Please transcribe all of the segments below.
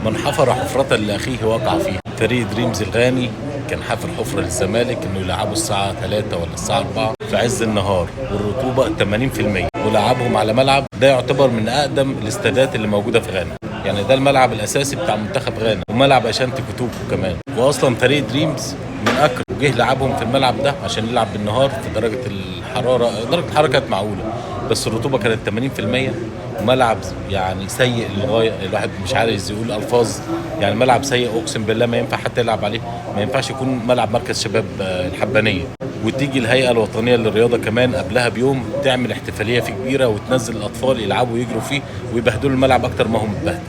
من حفر حفرة لأخيه وقع فيها. فريق دريمز الغاني كان حافر حفرة للزمالك انه يلعبوا الساعة 3 ولا الساعة 4 في عز النهار والرطوبة 80%، ولعبهم على ملعب ده يعتبر من أقدم الاستادات اللي موجودة في غانا. يعني ده الملعب الأساسي بتاع منتخب غانا وملعب أشانتي كوتوكو كمان. وأصلا فريق دريمز من أكرا وجه لعبهم في الملعب ده عشان يلعب بالنهار في درجة الحرارة كانت معقولة، بس الرطوبة كانت 80%. وملعب يعني سيء للغاية، الواحد مش عارف يقول ألفاظ. يعني ملعب سيء أقسم بالله، ما ينفع حتى يلعب عليه، ما ينفعش يكون ملعب مركز شباب الحبانية. وتيجي الهيئة الوطنية للرياضة كمان قبلها بيوم تعمل احتفالية فيه كبيرة وتنزل الأطفال يلعبوا ويجروا فيه ويبهدلوا الملعب أكتر ما هو متبهدل.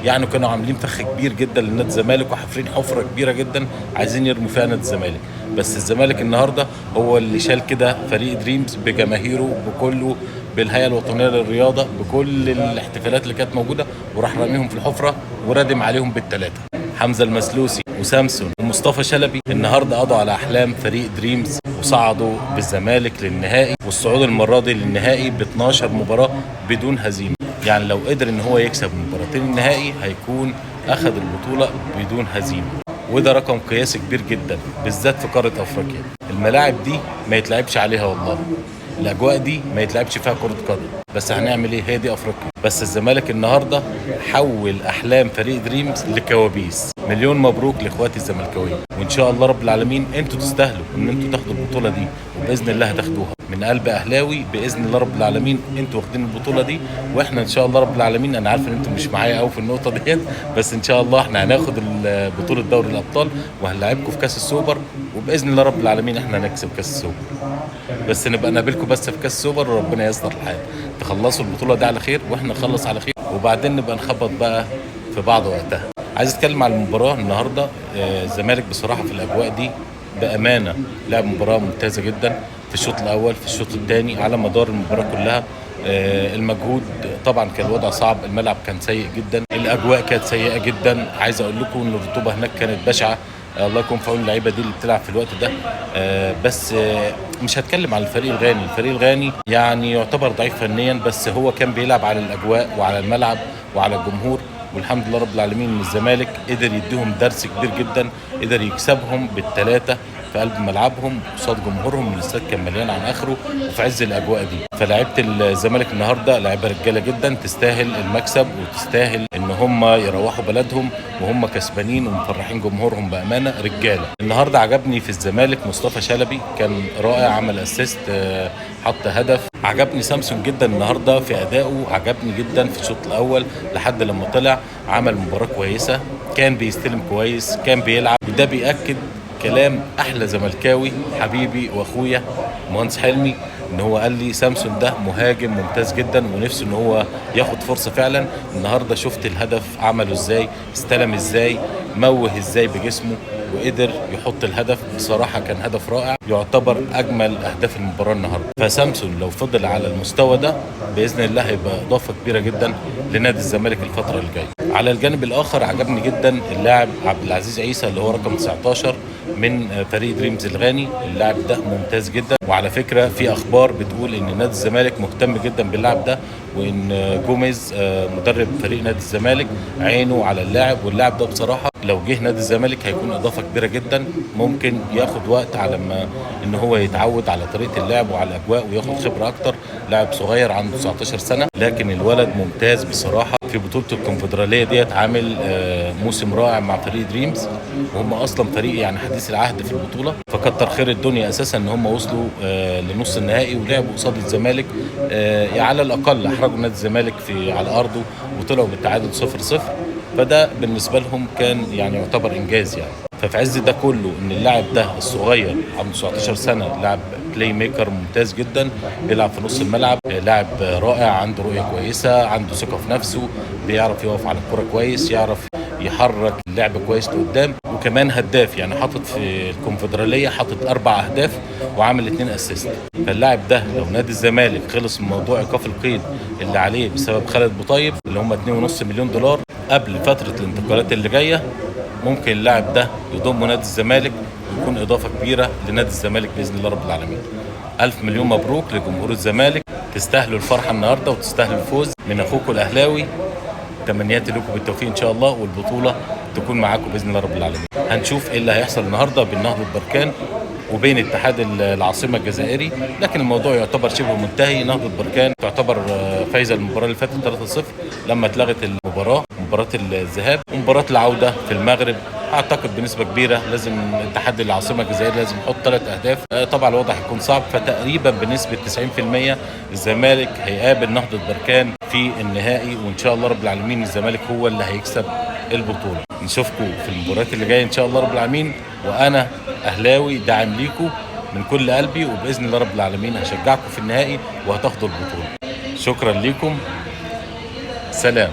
يعني كانوا عاملين فخ كبير جدا لنادي الزمالك وحافرين حفرة كبيرة جدا عايزين يرموا فيها نادي الزمالك. بس الزمالك النهارده هو اللي شال كده فريق دريمز بجماهيره بكله، بالهيئة الوطنية للرياضة، بكل الاحتفالات اللي كانت موجودة، وراح راميهم في الحفرة وردم عليهم بالثلاثة. حمزة المسلوسي وسامسون ومصطفى شلبي النهارده قضوا على أحلام فريق دريمز وصعدوا بالزمالك للنهائي، والصعود المرة دي للنهائي ب 12 مباراة بدون هزيمة. يعني لو قدر ان هو يكسب مباراتين النهائي هيكون اخذ البطولة بدون هزيمة، وده رقم قياسي كبير جدا بالذات في قارة افريقيا. الملاعب دي ما يتلعبش عليها والله، الاجواء دي ما يتلعبش فيها كرة قدم، بس هنعمل ايه؟ هي دي افريقيا. بس الزمالك النهارده حول احلام فريق دريمز لكوابيس. مليون مبروك لاخواتي الزملكاويه، وان شاء الله رب العالمين انتوا تستاهلوا ان انتوا تاخدوا البطوله دي، وباذن الله هتاخدوها. من قلب اهلاوي باذن الله رب العالمين انتوا واخدين البطوله دي، واحنا ان شاء الله رب العالمين، انا عارف ان انتوا مش معايا قوي في النقطه ديت، بس ان شاء الله احنا هناخد بطوله دوري الابطال وهنلاعبكم في كاس السوبر، وباذن الله رب العالمين احنا هنكسب كاس السوبر. بس نبقى نقابلكم بس في كاس السوبر وربنا ييسر الحال، تخلصوا البطوله دي على خير واحنا نخلص على خير، وبعدين نبقى نخبط بقى في بعض وقتها. عايز اتكلم على المباراه النهارده. الزمالك بصراحه في الاجواء دي بامانه لعب مباراه ممتازه جدا في الشوط الاول، في الشوط الثاني، على مدار المباراه كلها. المجهود طبعا كان الوضع صعب، الملعب كان سيء جدا، الاجواء كانت سيئه جدا. عايز اقول لكم ان الرطوبه هناك كانت بشعه. الله يكون في عون اللعيبه دي اللي بتلعب في الوقت ده. بس مش هتكلم على الفريق الغاني. الفريق الغاني يعني يعتبر ضعيف فنيا، بس هو كان بيلعب على الاجواء وعلى الملعب وعلى الجمهور، والحمد لله رب العالمين ان الزمالك قدر يديهم درس كبير جدا، قدر يكسبهم بالثلاثه في قلب ملعبهم قصاد جمهورهم. الاستاد كان مليان عن اخره وفي عز الاجواء دي. فلعيبه الزمالك النهارده لعيبه رجاله جدا، تستاهل المكسب وتستاهل ان هم يروحوا بلدهم وهم كسبانين ومفرحين جمهورهم بامانه. رجاله النهارده عجبني في الزمالك مصطفى شلبي، كان رائع، عمل اسيست، حط هدف. عجبني سامسون جدا النهارده في ادائه، عجبني جدا في الشوط الاول لحد لما طلع عمل مباراه كويسه، كان بيستلم كويس، كان بيلعب، وده بياكد كلام احلى زملكاوي حبيبي واخويا مهندس حلمي، ان هو قال لي سامسون ده مهاجم ممتاز جدا ونفسه ان هو ياخد فرصه فعلا. النهارده شفت الهدف عمله ازاي، استلم ازاي، موه ازاي بجسمه، وقدر يحط الهدف. بصراحه كان هدف رائع، يعتبر اجمل اهداف المباراه النهارده. فسامسون لو فضل على المستوى ده باذن الله هيبقى اضافه كبيره جدا لنادي الزمالك الفتره اللي جايه. على الجانب الاخر عجبني جدا اللاعب عبد العزيز عيسى اللي هو رقم 19 من فريق دريمز الغاني. اللاعب ده ممتاز جدا، وعلى فكره في اخبار بتقول ان نادي الزمالك مهتم جدا باللاعب ده، وان جوميز مدرب فريق نادي الزمالك عينه على اللاعب. واللاعب ده بصراحه لو جه نادي الزمالك هيكون اضافه كبيره جدا، ممكن ياخد وقت على ما ان هو يتعود على طريقه اللعب وعلى الاجواء وياخد خبره اكتر. لاعب صغير عنده 19 سنه، لكن الولد ممتاز بصراحه. في بطوله الكونفدراليه ديت عامل موسم رائع مع فريق دريمز، وهم اصلا فريق يعني حديث العهد في البطوله، فكتر خير الدنيا اساسا ان هم وصلوا لنص النهائي ولعبوا قصاد الزمالك. على الاقل احرجوا نادي الزمالك على ارضه وطلعوا بالتعادل 0-0، فده بالنسبه لهم كان يعني يعتبر انجاز يعني. ففي عز ده كله ان اللاعب ده الصغير عنده 19 سنه لاعب بلاي ميكر ممتاز جدا، بيلعب في نص الملعب، لاعب رائع، عنده رؤيه كويسه، عنده ثقه في نفسه، بيعرف يقف على الكره كويس، يعرف يحرك اللعب كويس لقدام، وكمان هداف. يعني حاطط في الكونفدراليه حاطط 4 اهداف وعامل 2 اسيست. فاللاعب ده لو نادي الزمالك خلص من موضوع ايقاف القيد اللي عليه بسبب خالد بوطيب اللي هم 2.5 مليون دولار قبل فتره الانتقالات اللي جايه، ممكن اللاعب ده يضم نادي الزمالك ويكون اضافه كبيره لنادي الزمالك باذن الله رب العالمين. الف مليون مبروك لجمهور الزمالك، تستاهلوا الفرحه النهارده وتستاهلوا الفوز من اخوكم الاهلاوي تمنياتي لكم بالتوفيق ان شاء الله، والبطوله تكون معاكم باذن الله رب العالمين. هنشوف ايه اللي هيحصل النهارده بين نهضه بركان وبين اتحاد العاصمه الجزائري، لكن الموضوع يعتبر شبه منتهي. نهضه بركان تعتبر فايزه المباراه اللي فاتت 3-0 لما اتلغت مباراه الذهاب، ومباراه العوده في المغرب اعتقد بنسبه كبيره لازم اتحاد العاصمه الجزائري لازم يحط 3 اهداف. طبعا الوضع هيكون صعب، فتقريبا بنسبه 90% الزمالك هيقابل نهضه بركان في النهائي، وان شاء الله رب العالمين الزمالك هو اللي هيكسب البطوله. نشوفكم في المباريات اللي جايه ان شاء الله رب العالمين، وانا اهلاوي داعم ليكم من كل قلبي، وباذن الله رب العالمين هشجعكم في النهائي وهتاخدوا البطوله. شكرا لكم، سلام.